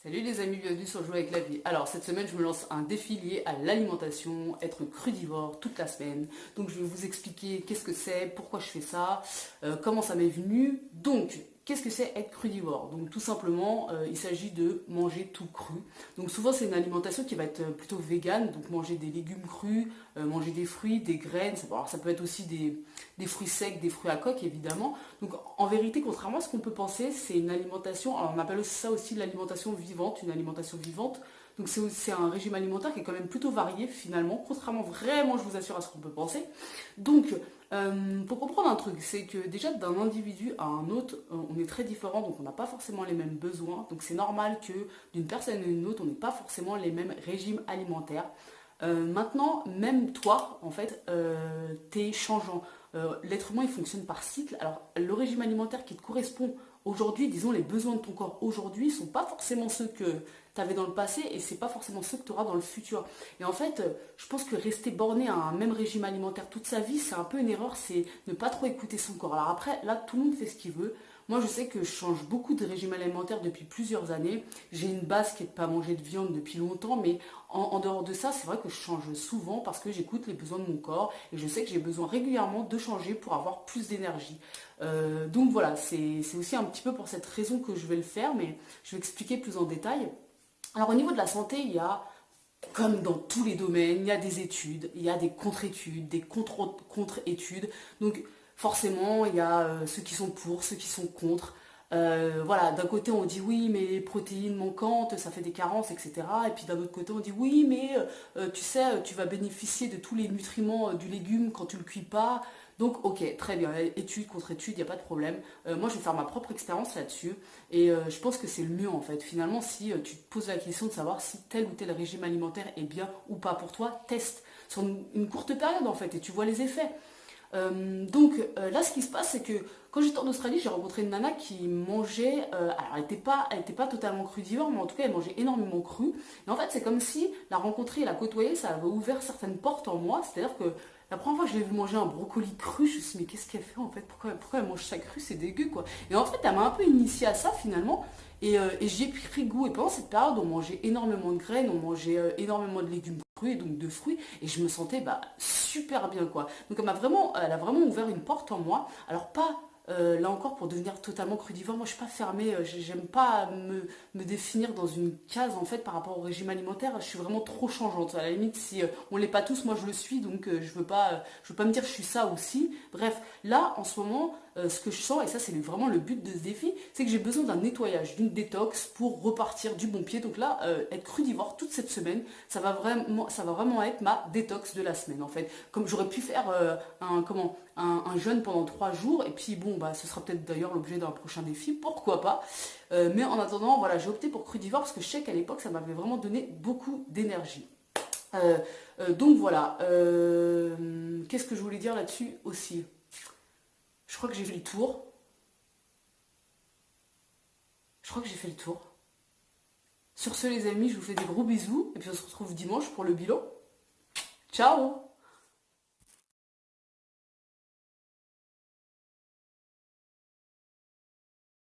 Salut les amis, bienvenue sur Jouer avec la vie. Alors cette semaine je me lance un défi lié à l'alimentation, être crudivore toute la semaine. Donc je vais vous expliquer qu'est-ce que c'est, pourquoi je fais ça, comment ça m'est venu. Donc qu'est-ce que c'est être crudivore? Donc tout simplement il s'agit de manger tout cru. Donc souvent c'est une alimentation qui va être plutôt végane, donc manger des légumes crus, manger des fruits, des graines. Alors, ça peut être aussi des fruits secs, des fruits à coque évidemment. Donc en vérité, contrairement à ce qu'on peut penser, c'est une alimentation, alors on appelle ça aussi l'alimentation vivante, une alimentation vivante. Donc c'est un régime alimentaire qui est quand même plutôt varié finalement, contrairement vraiment, je vous assure, à ce qu'on peut penser. Donc pour comprendre un truc, c'est que déjà d'un individu à un autre, on est très différent, donc on n'a pas forcément les mêmes besoins. Donc c'est normal que d'une personne à une autre, on n'ait pas forcément les mêmes régimes alimentaires. Maintenant, même toi, en fait, t'es changeant. L'être humain, il fonctionne par cycle. Alors, le régime alimentaire qui te correspond aujourd'hui, disons, les besoins de ton corps aujourd'hui, sont pas forcément ceux que tu avais dans le passé et c'est pas forcément ceux que tu auras dans le futur. Et en fait, je pense que rester borné à un même régime alimentaire toute sa vie, c'est un peu une erreur, c'est ne pas trop écouter son corps. Alors après, là, tout le monde fait ce qu'il veut. Moi, je sais que je change beaucoup de régime alimentaire depuis plusieurs années. J'ai une base qui est de ne pas manger de viande depuis longtemps, mais en dehors de ça, c'est vrai que je change souvent parce que j'écoute les besoins de mon corps et je sais que j'ai besoin régulièrement de changer pour avoir plus d'énergie. Donc voilà, c'est aussi un petit peu pour cette raison que je vais le faire, mais je vais expliquer plus en détail. Alors au niveau de la santé, il y a, comme dans tous les domaines, il y a des études, il y a des contre-études, des contre-études. Donc forcément, il y a ceux qui sont pour, ceux qui sont contre. Voilà, d'un côté on dit oui, mais les protéines manquantes, ça fait des carences, etc. Et puis d'un autre côté on dit oui, mais tu sais, tu vas bénéficier de tous les nutriments du légume quand tu le cuis pas. Donc ok, très bien, étude contre étude, il n'y a pas de problème. Moi je vais faire ma propre expérience là-dessus. Et je pense que c'est le mieux en fait. Finalement, si tu te poses la question de savoir si tel ou tel régime alimentaire est bien ou pas pour toi, teste sur une courte période en fait et tu vois les effets. Là, ce qui se passe, c'est que quand j'étais en Australie, j'ai rencontré une nana qui mangeait. Alors, elle était pas totalement crudivore, mais en tout cas, elle mangeait énormément cru. Et en fait, c'est comme si la rencontrer et la côtoyer, ça avait ouvert certaines portes en moi. C'est-à-dire que la première fois que je l'ai vu manger un brocoli cru, je me suis dit, mais qu'est-ce qu'elle fait en fait? Pourquoi elle mange ça cru? C'est dégueu quoi. Et en fait, elle m'a un peu initiée à ça finalement. Et j'y ai pris goût. Et pendant cette période, on mangeait énormément de graines, on mangeait énormément de légumes crus et donc de fruits. Et je me sentais super bien quoi. Donc elle a vraiment ouvert une porte en moi. Alors pas là encore pour devenir totalement crudivore, moi je suis pas fermée, j'aime pas me définir dans une case en fait par rapport au régime alimentaire, je suis vraiment trop changeante. À la limite si on l'est pas tous, moi je le suis, donc je veux pas me dire je suis ça aussi. Bref, là en ce moment, ce que je sens, et ça c'est vraiment le but de ce défi, c'est que j'ai besoin d'un nettoyage, d'une détox pour repartir du bon pied. Donc là, être crudivore toute cette semaine, ça va vraiment être ma détox de la semaine en fait. Comme j'aurais pu faire un jeûne pendant 3 jours, et puis bon, ce sera peut-être d'ailleurs l'objet d'un prochain défi, pourquoi pas. Mais en attendant, voilà, j'ai opté pour crudivore parce que je sais qu'à l'époque, ça m'avait vraiment donné beaucoup d'énergie. Donc voilà, qu'est-ce que je voulais dire là-dessus aussi? Je crois que j'ai fait le tour. Je crois que j'ai fait le tour. Sur ce, les amis, je vous fais des gros bisous, et puis on se retrouve dimanche pour le bilan. Ciao!